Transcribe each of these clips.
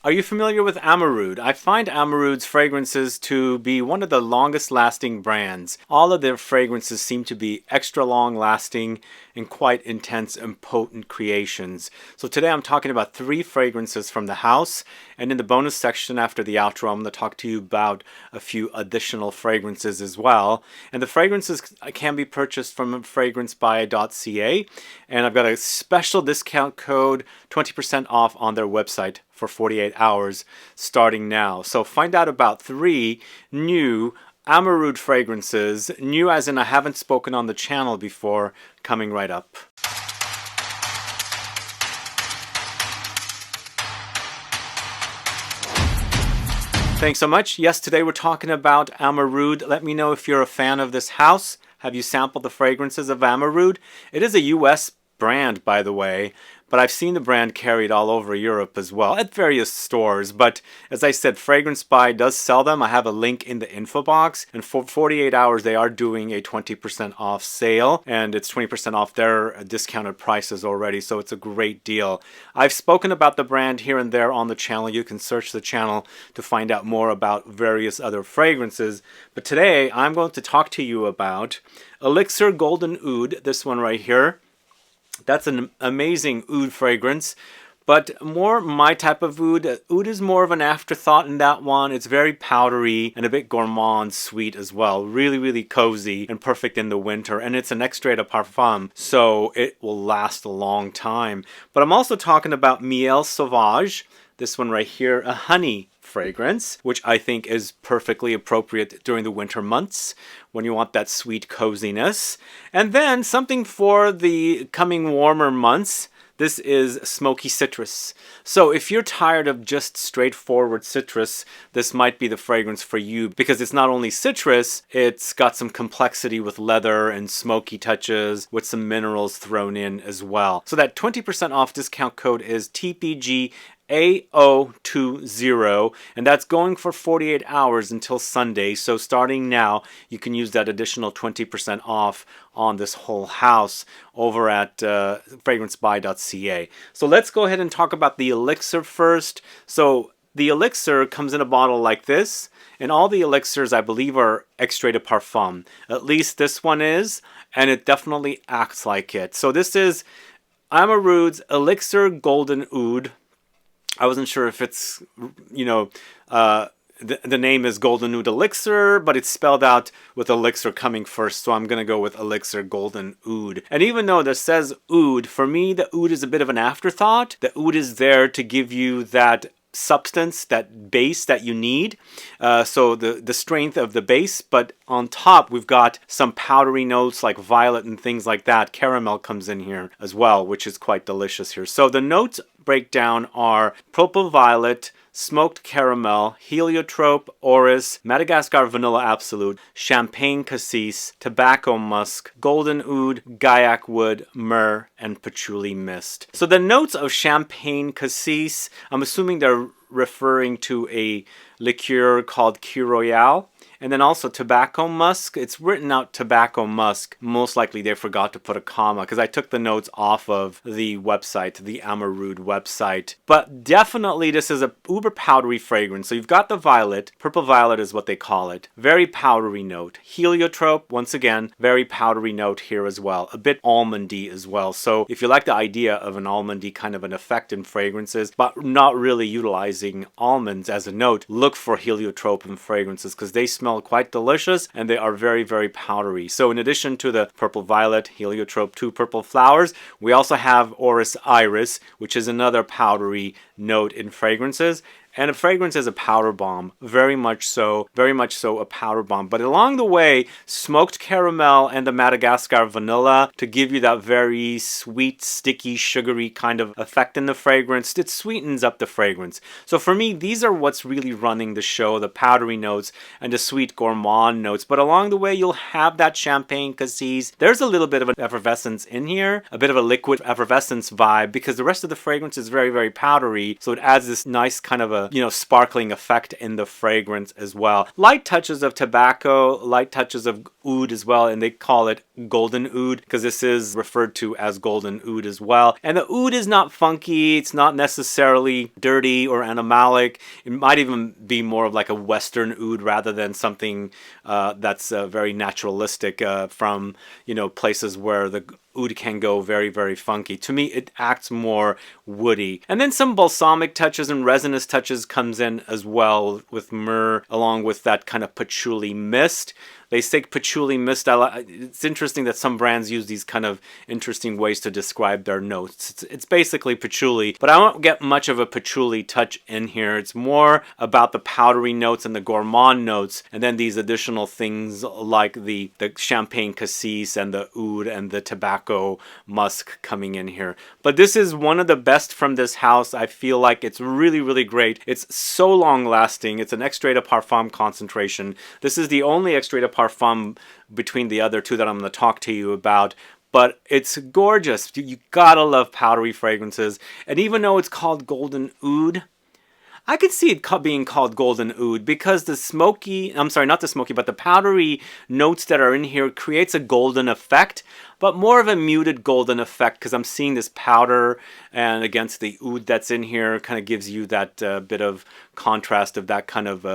Are you familiar with Amouroud? I find Amouroud's fragrances to be one of the longest lasting brands. All of their fragrances seem to be extra long lasting and quite intense and potent creations. So today I'm talking about 3 fragrances from the house, and in the bonus section after the outro I'm going to talk to you about a few additional fragrances as well. And the fragrances can be purchased from fragrancebuy.ca, and I've got a special discount code, 20% off on their website for 48 hours starting now. So find out about 3 new Amouroud fragrances, new as in I haven't spoken on the channel before, coming right up. Thanks so much. Yes, today we're talking about Amouroud. Let me know if you're a fan of this house. Have you sampled the fragrances of Amouroud? It is a US brand, by the way, but I've seen the brand carried all over Europe as well at various stores. But as I said, Fragrance Buy does sell them. I have a link in the info box, and for 48 hours they are doing a 20% off sale, and it's 20% off their discounted prices already, so it's a great deal. I've spoken about the brand here and there on the channel. You can search the channel to find out more about various other fragrances, but today I'm going to talk to you about Elixir Golden Oud, this one right here. That's an amazing oud fragrance, but more my type of oud. Oud is more of an afterthought in that one. It's very powdery and a bit gourmand sweet as well. Really, really cozy and perfect in the winter. And it's an extrait de parfum, so it will last a long time. But I'm also talking about Miel Sauvage, this one right here, a honey fragrance, which I think is perfectly appropriate during the winter months when you want that sweet coziness. And then something for the coming warmer months. This is Smoky Citrus. So if you're tired of just straightforward citrus, this might be the fragrance for you, because it's not only citrus, it's got some complexity with leather and smoky touches with some minerals thrown in as well. So that 20% off discount code is TPG AO20, and that's going for 48 hours until Sunday. So starting now, you can use that additional 20% off on this whole house over at fragrancebuy.ca. So let's go ahead and talk about the Elixir first. So the Elixir comes in a bottle like this, and all the Elixirs I believe are extrait de parfum. At least this one is, and it definitely acts like it. So this is Amouroud's Elixir Golden Oud. I wasn't sure if it's, the name is Golden Oud Elixir, but it's spelled out with Elixir coming first, so I'm going to go with Elixir Golden Oud. And even though this says oud, for me the oud is a bit of an afterthought. The oud is there to give you that substance, that base that you need, so the strength of the base, but on top we've got some powdery notes like violet and things like that. Caramel comes in here as well, which is quite delicious here. So the notes breakdown are purple violet, smoked caramel, heliotrope, orris, Madagascar vanilla absolute, champagne cassis, tobacco musk, golden oud, Guaiac wood, myrrh, and patchouli mist. So the notes of champagne cassis, I'm assuming they're referring to a liqueur called Key Royale. And then also tobacco musk. It's written out tobacco musk. Most likely they forgot to put a comma, because I took the notes off of the website, the Amouroud website. But definitely this is a uber powdery fragrance. So you've got the violet. Purple violet is what they call it. Very powdery note. Heliotrope, once again, very powdery note here as well. A bit almondy as well. So if you like the idea of an almondy kind of an effect in fragrances, but not really utilizing almonds as a note, look for heliotrope in fragrances, because they smell quite delicious and they are very, very powdery. So in addition to the purple violet, heliotrope, 2 purple flowers, we also have Orris iris, which is another powdery note in fragrances. And a fragrance is a powder bomb, very much so a powder bomb. But along the way, smoked caramel and the Madagascar vanilla to give you that very sweet, sticky, sugary kind of effect in the fragrance. It sweetens up the fragrance. So for me, these are what's really running the show, the powdery notes and the sweet gourmand notes. But along the way, you'll have that champagne cassis. There's a little bit of an effervescence in here, a bit of a liquid effervescence vibe, because the rest of the fragrance is very, very powdery. So it adds this nice kind of a sparkling effect in the fragrance as well. Light touches of tobacco, light touches of oud as well, and they call it golden oud because this is referred to as golden oud as well. And the oud is not funky, it's not necessarily dirty or animalic. It might even be more of like a Western oud rather than something that's very naturalistic from places where the oud can go very, very funky. To me, it acts more woody. And then some balsamic touches and resinous touches comes in as well with myrrh, along with that kind of patchouli mist. They say patchouli mist. It's interesting that some brands use these kind of interesting ways to describe their notes. It's basically patchouli, but I don't get much of a patchouli touch in here. It's more about the powdery notes and the gourmand notes, and then these additional things like the champagne cassis and the oud and the tobacco musk coming in here. But this is one of the best from this house. I feel like it's really, really great. It's so long lasting. It's an Extrait de Parfum concentration. This is the only Extrait de Parfum between the other two that I'm going to talk to you about, but it's gorgeous. You gotta love powdery fragrances. And even though it's called golden oud, I could see it being called golden oud because the smoky, I'm sorry, not the smoky, but the powdery notes that are in here creates a golden effect, but more of a muted golden effect because I'm seeing this powder and against the oud that's in here kind of gives you that bit of contrast of that kind of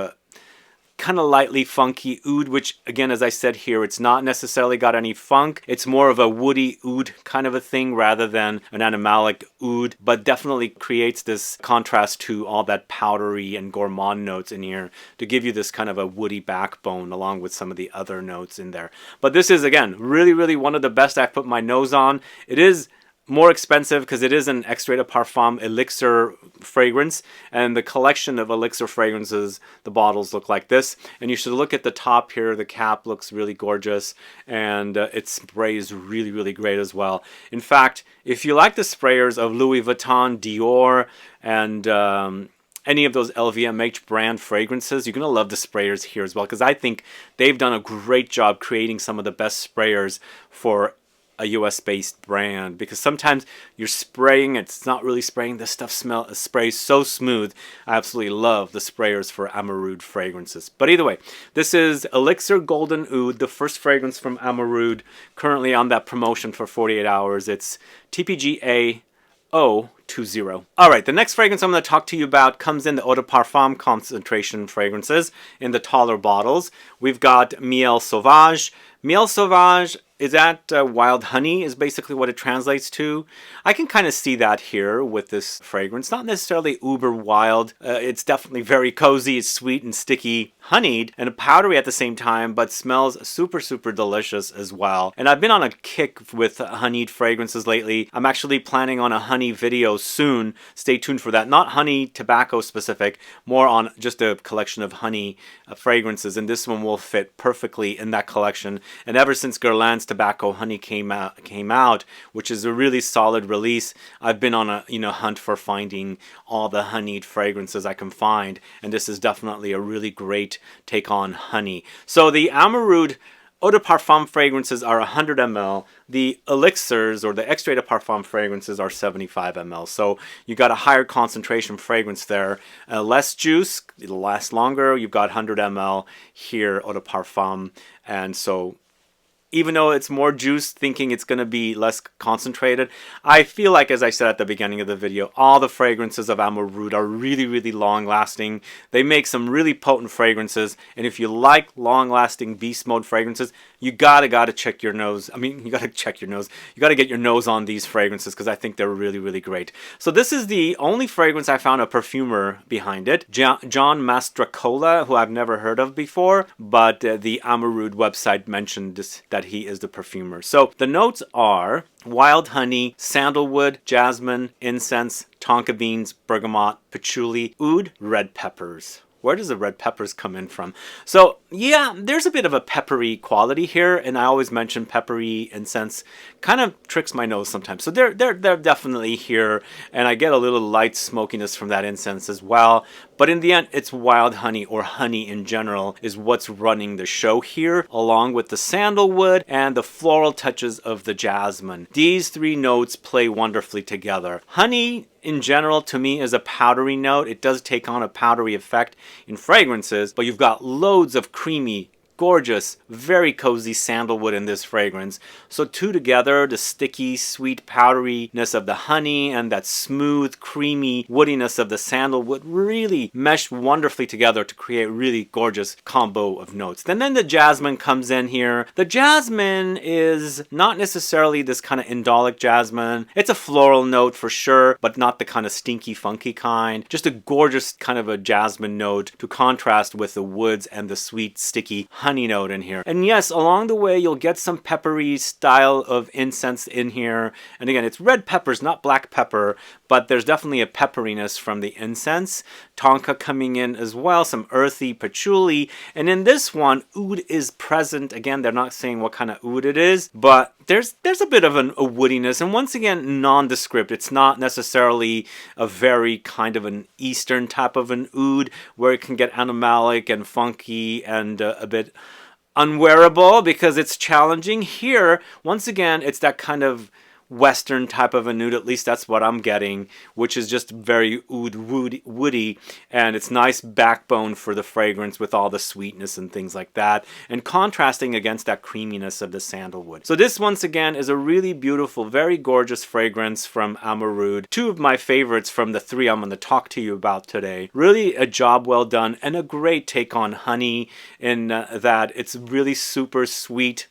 lightly funky oud, which again, as I said here, it's not necessarily got any funk. It's more of a woody oud kind of a thing rather than an animalic oud, but definitely creates this contrast to all that powdery and gourmand notes in here to give you this kind of a woody backbone along with some of the other notes in there. But this is, again, really, really one of the best I've put my nose on. It is more expensive because it is an Extrait de Parfum Elixir fragrance, and the collection of Elixir fragrances, the bottles look like this. And you should look at the top here. The cap looks really gorgeous, and it sprays really, really great as well. In fact, if you like the sprayers of Louis Vuitton, Dior, and any of those LVMH brand fragrances, you're going to love the sprayers here as well, because I think they've done a great job creating some of the best sprayers for a US-based brand, because sometimes you're spraying, it's not really spraying. This stuff sprays so smooth. I absolutely love the sprayers for Amouroud fragrances. But either way, this is Elixir Golden Oud, the first fragrance from Amouroud, currently on that promotion for 48 hours. It's TPGA 020. Alright, the next fragrance I'm going to talk to you about comes in the Eau de Parfum concentration fragrances in the taller bottles. We've got Miel Sauvage. Miel Sauvage is that wild honey is basically what it translates to. I can kind of see that here with this fragrance. Not necessarily uber wild. It's definitely very cozy. It's sweet and sticky, honeyed, and powdery at the same time, but smells super, super delicious as well. And I've been on a kick with honeyed fragrances lately. I'm actually planning on a honey video soon. Stay tuned for that. Not honey tobacco specific, more on just a collection of honey fragrances, and this one will fit perfectly in that collection. And ever since Guerlain's Tobacco Honey came out, which is a really solid release, I've been on a hunt for finding all the honeyed fragrances I can find, and this is definitely a really great take on honey. So the Amouroud Eau de Parfum fragrances are 100 ml. The Elixirs or the Extrait de Parfum fragrances are 75 ml. So you got a higher concentration fragrance there. Less juice, it'll last longer. You've got 100 ml here, Eau de Parfum. And so even though it's more juice, thinking it's going to be less concentrated, I feel like, as I said at the beginning of the video, all the fragrances of Amouroud are really, really long-lasting. They make some really potent fragrances, and if you like long-lasting beast mode fragrances, you gotta check your nose. I mean, you gotta check your nose. You gotta get your nose on these fragrances because I think they're really, really great. So this is the only fragrance I found a perfumer behind it, John Mastracola, who I've never heard of before, but the Amouroud website mentioned that he is the perfumer. So the notes are wild honey, sandalwood, jasmine, incense, tonka beans, bergamot, patchouli, oud, red peppers. Where does the red peppers come in from? So yeah, there's a bit of a peppery quality here, and I always mention peppery incense kind of tricks my nose sometimes. So they're definitely here, and I get a little light smokiness from that incense as well. But in the end, it's wild honey, or honey in general, is what's running the show here, along with the sandalwood and the floral touches of the jasmine. These three notes play wonderfully together. Honey in general, to me, is a powdery note. It does take on a powdery effect in fragrances, but you've got loads of creamy, gorgeous, very cozy sandalwood in this fragrance. So two together, the sticky, sweet powderiness of the honey and that smooth, creamy woodiness of the sandalwood really mesh wonderfully together to create a really gorgeous combo of notes. And then the jasmine comes in here. The jasmine is not necessarily this kind of indolic jasmine. It's a floral note for sure, but not the kind of stinky, funky kind. Just a gorgeous kind of a jasmine note to contrast with the woods and the sweet, sticky honey note in here. And yes, along the way you'll get some peppery style of incense in here. And again, it's red peppers, not black pepper, but there's definitely a pepperiness from the incense. Tonka coming in as well, some earthy patchouli. And in this one, oud is present. Again, they're not saying what kind of oud it is, but there's a bit of a woodiness. And once again, nondescript. It's not necessarily a very kind of an Eastern type of an oud where it can get animalic and funky and a bit unwearable because it's challenging. Here, once again, it's that kind of Western type of a nude, at least that's what I'm getting, which is just very woody, and it's nice backbone for the fragrance with all the sweetness and things like that, and contrasting against that creaminess of the sandalwood. So this, once again, is a really beautiful, very gorgeous fragrance from Amouroud. Two of my favorites from the three I'm going to talk to you about today. Really a job well done, and a great take on honey in that it's really super sweet.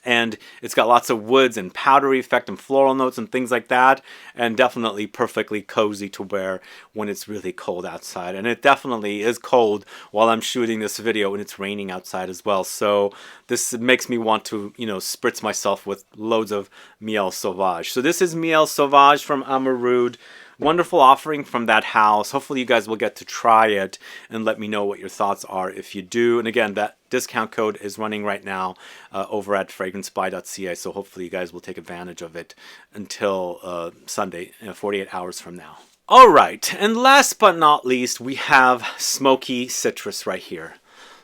And it's got lots of woods and powdery effect and floral notes and things like that. And definitely perfectly cozy to wear when it's really cold outside. And it definitely is cold while I'm shooting this video and it's raining outside as well. So this makes me want to, you know, spritz myself with loads of Miel Sauvage. So this is Miel Sauvage from Amouroud. Wonderful offering from that house. Hopefully you guys will get to try it and let me know what your thoughts are if you do. And again, that discount code is running right now over at fragrancebuy.ca, so hopefully you guys will take advantage of it until Sunday, 48 hours from now. All right, and last but not least, we have Smoky Citrus right here.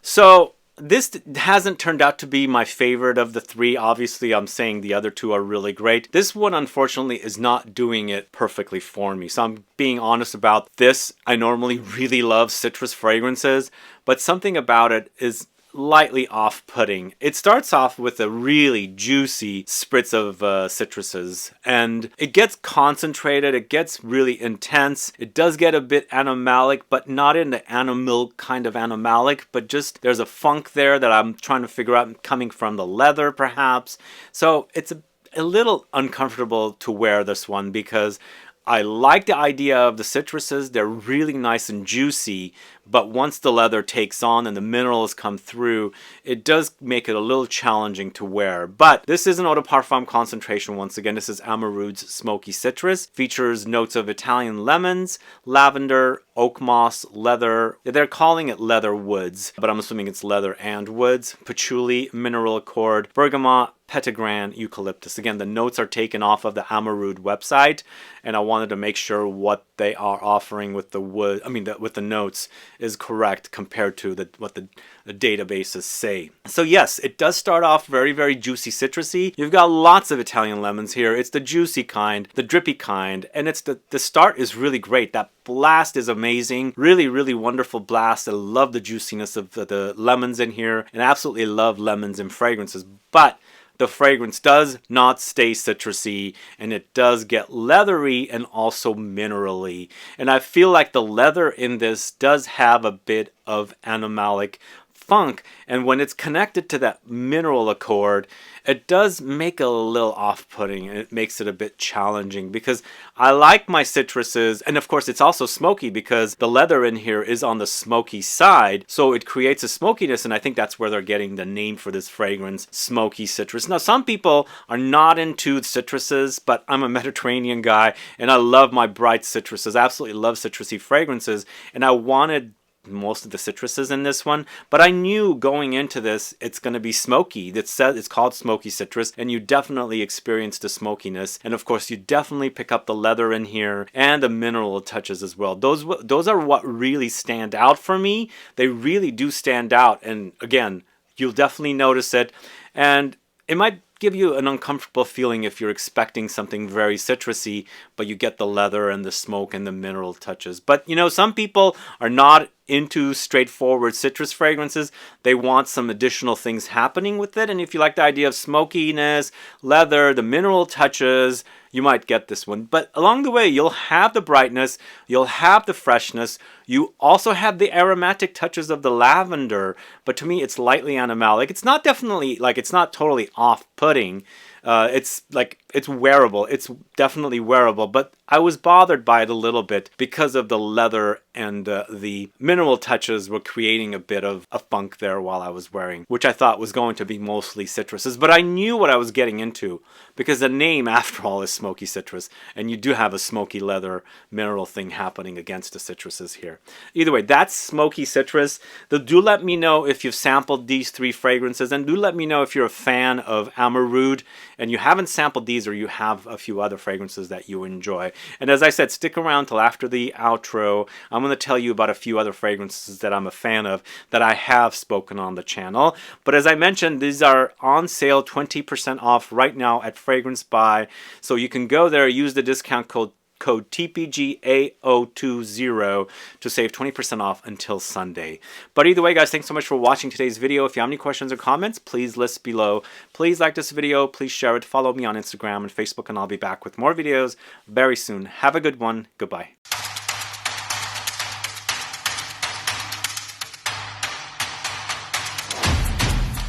So this hasn't turned out to be my favorite of the three. Obviously, I'm saying the other two are really great. This one, unfortunately, is not doing it perfectly for me. So I'm being honest about this. I normally really love citrus fragrances, but something about it is lightly off-putting. It starts off with a really juicy spritz of citruses, and it gets concentrated, it gets really intense. It does get a bit animalic, but not in the animal kind of animalic, but just there's a funk there that I'm trying to figure out coming from the leather perhaps. So it's a little uncomfortable to wear this one because I like the idea of the citruses. They're really nice and juicy, but once the leather takes on and the minerals come through, it does make it a little challenging to wear. But this is an eau de parfum concentration. Once again, this is Amouroud's Smoky Citrus. Features notes of Italian lemons, lavender, oakmoss, leather. They're calling it leather woods, but I'm assuming it's leather and woods. Patchouli, mineral accord, bergamot, Petitgrain, eucalyptus. Again, the notes are taken off of the Amouroud website, and I wanted to make sure what they are offering with the wood, with the notes is correct compared to what the databases say. So yes, it does start off very, very juicy citrusy. You've got lots of Italian lemons here. It's the juicy kind, the drippy kind, and it's the start is really great. That blast is amazing. Really, really wonderful blast. I love the juiciness of the lemons in here, and I absolutely love lemons in fragrances, but the fragrance does not stay citrusy, and it does get leathery and also minerally. And I feel like the leather in this does have a bit of animalic funk, and when it's connected to that mineral accord, it does make it a little off-putting, and it makes it a bit challenging because I like my citruses, and of course it's also smoky because the leather in here is on the smoky side, so it creates a smokiness, and I think that's where they're getting the name for this fragrance, Smoky Citrus. Now, some people are not into citruses, but I'm a Mediterranean guy, and I love my bright citruses. I absolutely love citrusy fragrances, and I wanted most of the citruses in this one, but I knew going into this it's going to be smoky. It's called Smoky Citrus, and you definitely experience the smokiness, and of course you definitely pick up the leather in here and the mineral touches as well. Those are what really stand out for me. They really do stand out, and again, you'll definitely notice it, and it might give you an uncomfortable feeling if you're expecting something very citrusy, but you get the leather and the smoke and the mineral touches. But you know, some people are not into straightforward citrus fragrances. They want some additional things happening with it. And if you like the idea of smokiness, leather, the mineral touches, you might get this one. But along the way, you'll have the brightness, you'll have the freshness, you also have the aromatic touches of the lavender, but to me it's lightly animalic. It's not definitely, like, it's not totally off-putting. It's like, it's wearable. It's definitely wearable, but I was bothered by it a little bit because of the leather and the mineral touches were creating a bit of a funk there while I was wearing, which I thought was going to be mostly citruses. But I knew what I was getting into because the name, after all, is Smoky Citrus, and you do have a smoky leather mineral thing happening against the citruses here. Either way, that's Smoky Citrus. Do let me know if you've sampled these 3 fragrances, and do let me know if you're a fan of Amouroud and you haven't sampled these, or you have a few other fragrances that you enjoy. And as I said, stick around till after the outro. I'm going to tell you about a few other fragrances that I'm a fan of that I have spoken on the channel. But as I mentioned, these are on sale, 20% off right now at Fragrance Buy. So you can go there, use the discount code TPGAO20 to save 20% off until Sunday. But either way, guys, thanks so much for watching today's video. If you have any questions or comments, please list below. Please like this video, please share it, follow me on Instagram and Facebook, and I'll be back with more videos very soon. Have a good one. Goodbye.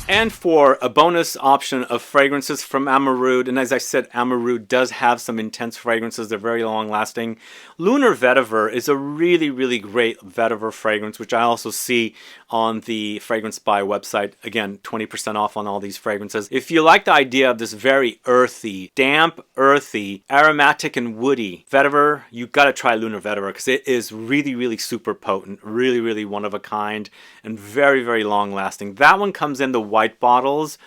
And for a bonus option of fragrances from Amouroud, and as I said, Amouroud does have some intense fragrances. They're very long lasting. Lunar Vetiver is a really, really great vetiver fragrance, which I also see on the Fragrance Buy website. Again, 20% off on all these fragrances. If you like the idea of this very earthy, damp, earthy, aromatic, and woody vetiver, you've got to try Lunar Vetiver because it is really, really super potent, really, really one of a kind, and very, very long lasting. That one comes in the white bottles,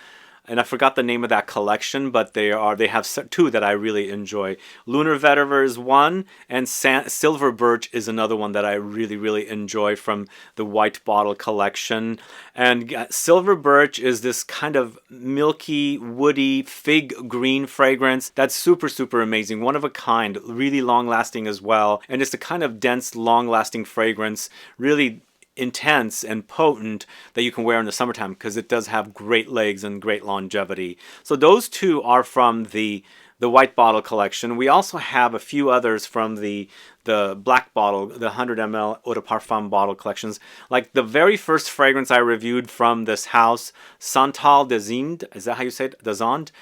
and I forgot the name of that collection, but they have 2 that I really enjoy. Lunar Vetiver is one, and Silver Birch is another one that I really, really enjoy from the white bottle collection. And Silver Birch is this kind of milky, woody, fig green fragrance that's super, super amazing. One of a kind, really long lasting as well. And it's the kind of dense, long lasting fragrance, really intense and potent, that you can wear in the summertime because it does have great legs and great longevity. So those 2 are from the white bottle collection. We also have a few others from the black bottle, the 100 ml Eau de Parfum bottle collections. Like the very first fragrance I reviewed from this house, Santal des Indes, is that how you say it? Des Indes?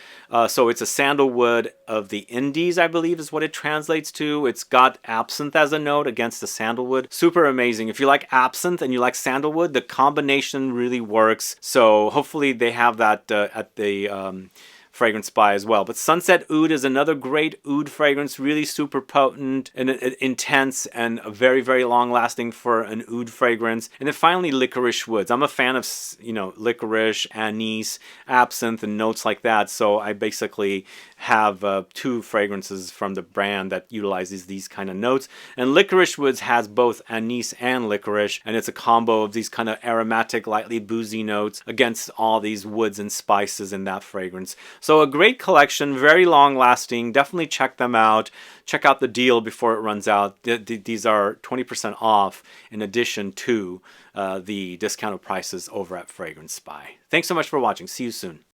So it's a sandalwood of the Indies, I believe is what it translates to. It's got absinthe as a note against the sandalwood. Super amazing. If you like absinthe and you like sandalwood, the combination really works. So hopefully they have that at the Fragrance Buy as well. But Sunset Oud is another great oud fragrance, really super potent and intense and very, very long lasting for an oud fragrance. And then finally, Licorice Woods. I'm a fan of, you know, licorice, anise, absinthe, and notes like that. So I basically have 2 fragrances from the brand that utilizes these kind of notes. And Licorice Woods has both anise and licorice, and it's a combo of these kind of aromatic, lightly boozy notes against all these woods and spices in that fragrance. So a great collection, very long lasting. Definitely check them out. Check out the deal before it runs out. These are 20% off in addition to the discounted prices over at Fragrance Buy. Thanks so much for watching. See you soon.